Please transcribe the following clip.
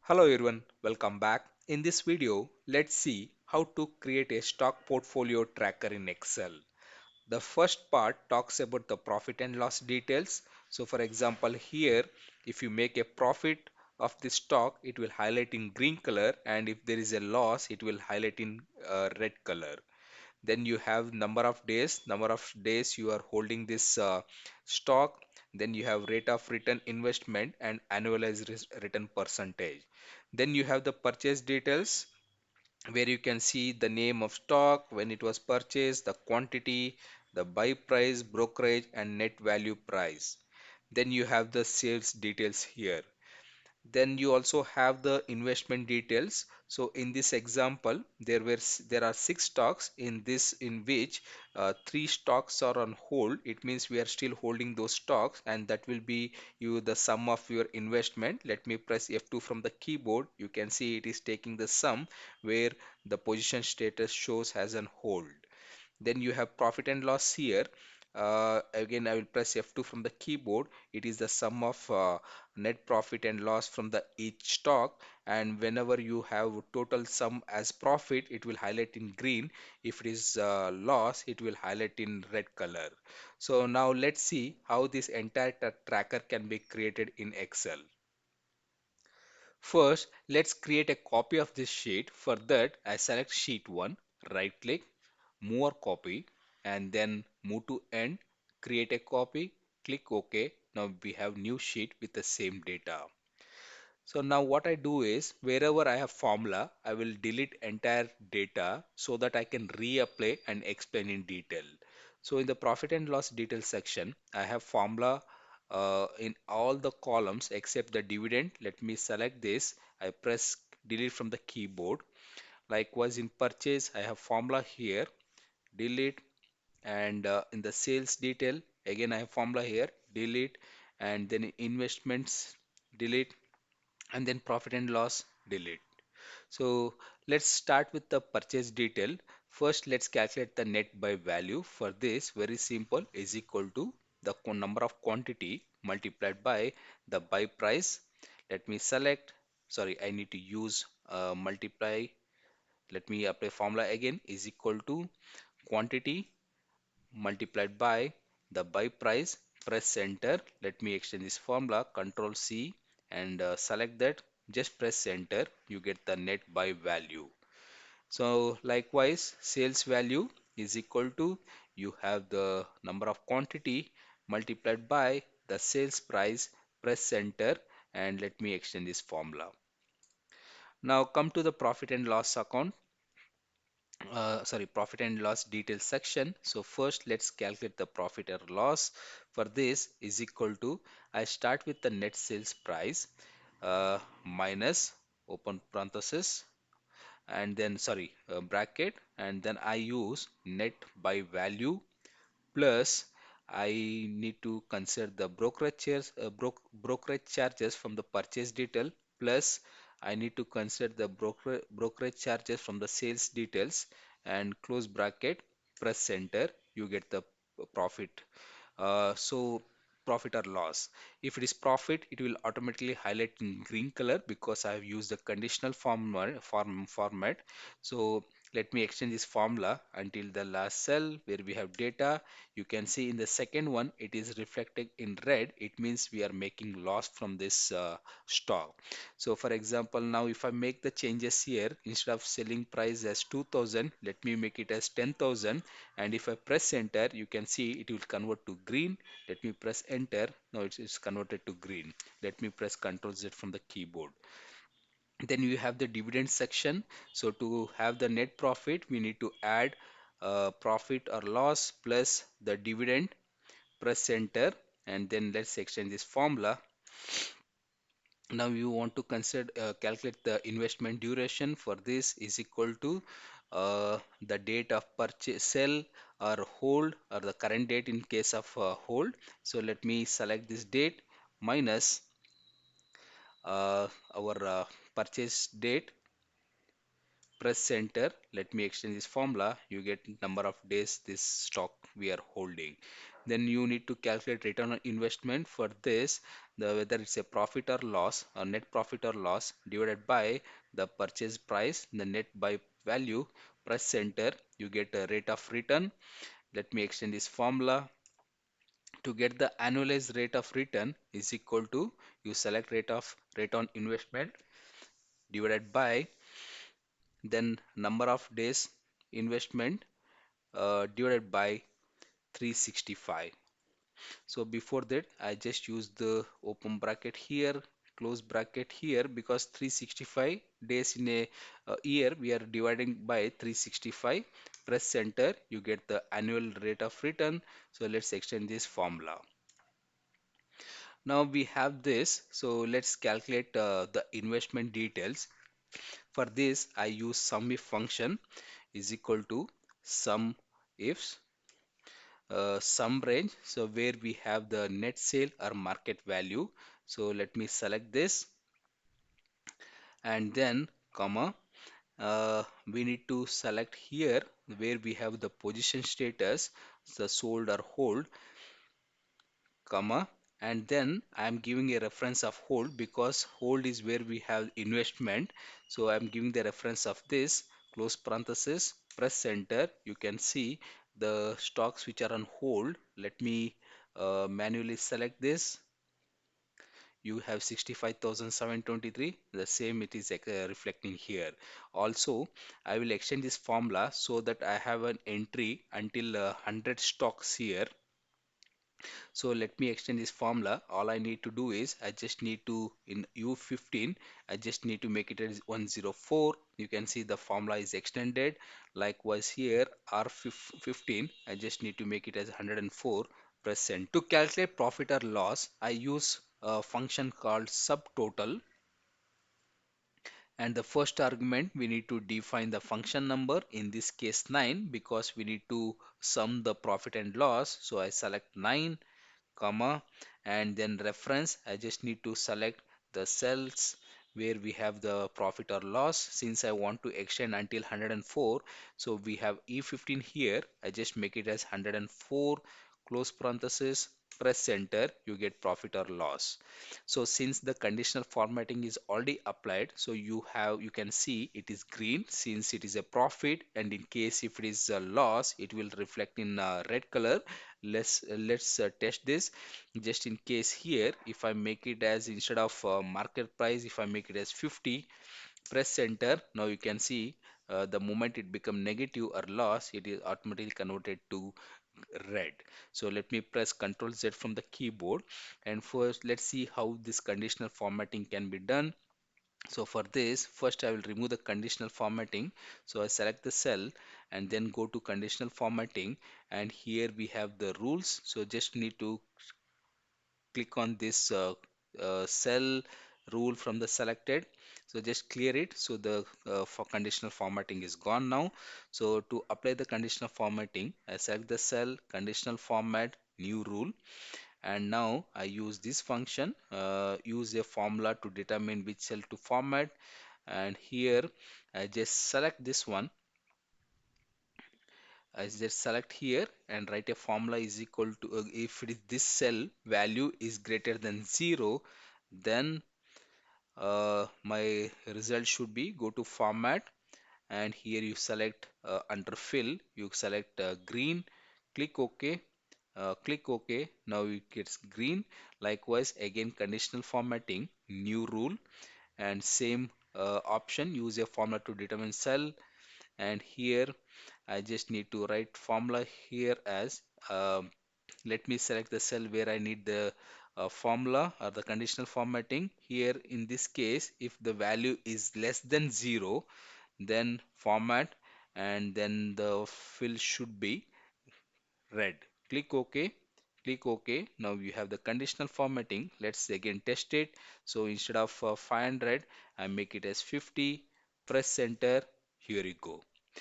Hello everyone, welcome back. In this video, let's see how to create a stock portfolio tracker in Excel. The first part talks about the profit and loss details. So for example, here, if you make a profit of the stock, it will highlight in green color, and if there is a loss, it will highlight in red color. Then you have number of days you are holding this stock. Then you have rate of return investment and annualized return percentage. Then you have the purchase details, where you can see the name of stock, when it was purchased, the quantity, the buy price, brokerage, and net value price. Then you have the sales details here. Then you also have the investment details. So in this example, there are six stocks in this, in which three stocks are on hold. It means we are still holding those stocks, and that will be you the sum of your investment. Let me press F2 from the keyboard. You can see it is taking the sum, where the position status shows as on hold. Then you have profit and loss here. Again, I will press F2 from the keyboard. It is the sum of net profit and loss from the each stock. And whenever you have total sum as profit, it will highlight in green. If it is loss, it will highlight in red color. So now let's see how this entire tracker can be created in Excel. First, let's create a copy of this sheet. For that, I select sheet 1, right click, move or copy, and then move to end, create a copy, click OK. Now we have new sheet with the same data. So now what I do is, wherever I have formula, I will delete entire data so that I can reapply and explain in detail. So in the profit and loss detail section, I have formula in all the columns except the dividend. Let me select this. I press delete from the keyboard. Likewise in purchase, I have formula here, delete, and in the sales detail, again I have formula here, delete, and then in investments, delete, and then profit and loss, delete. So let's start with the purchase detail. First, let's calculate the net buy value. For this, very simple, is equal to the number of quantity multiplied by the buy price. Let me select, sorry, I need to use multiply. Let me apply formula again, is equal to quantity multiplied by the buy price. Press enter. Let me extend this formula, control C, and select that. Just press enter, you get the net buy value. So likewise, sales value is equal to, you have the number of quantity multiplied by the sales price. Press enter, and let me extend this formula. Now come to the profit and loss account. Profit and loss details section. So first, let's calculate the profit or loss. For this, is equal to, I start with the net sales price minus, open parenthesis, and then bracket, and then I use net by value, plus I need to consider the brokerage charges from the purchase detail, plus I need to consider the brokerage charges from the sales details, and close bracket, press enter, you get the profit. So profit or loss. If it is profit, it will automatically highlight in green color because I have used the conditional format. So let me extend this formula until the last cell where we have data. You can see in the second one it is reflected in red. It means we are making loss from this stock. So for example, now if I make the changes here, instead of selling price as 2000, let me make it as 10,000, and if I press enter, you can see it will convert to green. Let me press enter. Now it's converted to green. Let me press Ctrl Z from the keyboard. Then you have the dividend section. So to have the net profit, we need to add profit or loss plus the dividend. Press enter, and then let's extend this formula. Now you want to consider calculate the investment duration. For this is equal to the date of purchase, sell, or hold, or the current date in case of hold. So let me select this date minus our purchase date. press enter. Let me extend this formula. You get number of days this stock we are holding. Then you need to calculate return on investment. For this, the whether it's a profit or loss or net profit or loss divided by the purchase price, the net by value. Press enter. You get a rate of return. Let me extend this formula. To get the annualized rate of return is equal to, you select rate on investment divided by then number of days investment divided by 365. So before that I just use the open bracket here, close bracket here, because 365 days in a year we are dividing by 365. Press enter. You get the annual rate of return. So let's extend this formula. Now we have this, so let's calculate the investment details. For this, I use sum if function is equal to sum ifs sum range. So where we have the net sale or market value. So let me select this and then comma. We need to select here where we have the position status, the sold or hold, comma, and then I'm giving a reference of hold because hold is where we have investment. So I'm giving the reference of this, close parenthesis, press enter. You can see the stocks which are on hold. Let me manually select this. You have 65,723. The same it is reflecting here. Also, I will extend this formula so that I have an entry until 100 stocks here. So let me extend this formula. All I need to do is I just need to, in U15, I just need to make it as 104. You can see the formula is extended. Likewise here R15, I just need to make it as 104. Press enter. To calculate profit or loss, I use a function called subtotal. And the first argument, we need to define the function number, in this case 9, because we need to sum the profit and loss. So I select 9, comma, and then reference. I just need to select the cells where we have the profit or loss. Since I want to extend until 104, so we have E15 here. I just make it as 104, close parenthesis, press enter. You get profit or loss. So since the conditional formatting is already applied, so you can see it is green since it is a profit, and in case if it is a loss, it will reflect in red color. Let's test this. Just in case here, if I make it as, instead of market price, if I make it as 50, press enter. Now you can see the moment it become negative or loss, it is automatically converted to red. So let me press Ctrl Z from the keyboard, and first let's see how this conditional formatting can be done. So for this, first I will remove the conditional formatting. So I select the cell and then go to conditional formatting, and here we have the rules. So just need to click on this cell rule from the selected. So just clear it. So the for conditional formatting is gone now. So to apply the conditional formatting, I select the cell, conditional format, new rule, and now I use this function, use a formula to determine which cell to format. And here I just select this one. I just select here and write a formula is equal to, if it is this cell value is greater than 0, then my result should be, go to format, and here you select under fill, you select green, click OK, click OK. Now it gets green. Likewise again conditional formatting, new rule, and same option, use a formula to determine cell. And here I just need to write formula here as, let me select the cell where I need the formula or the conditional formatting. Here in this case, if the value is less than 0, then format, and then the fill should be red. Click OK. Click OK. Now you have the conditional formatting. Let's again test it. So instead of 500, I make it as 50. Press enter. Here you go.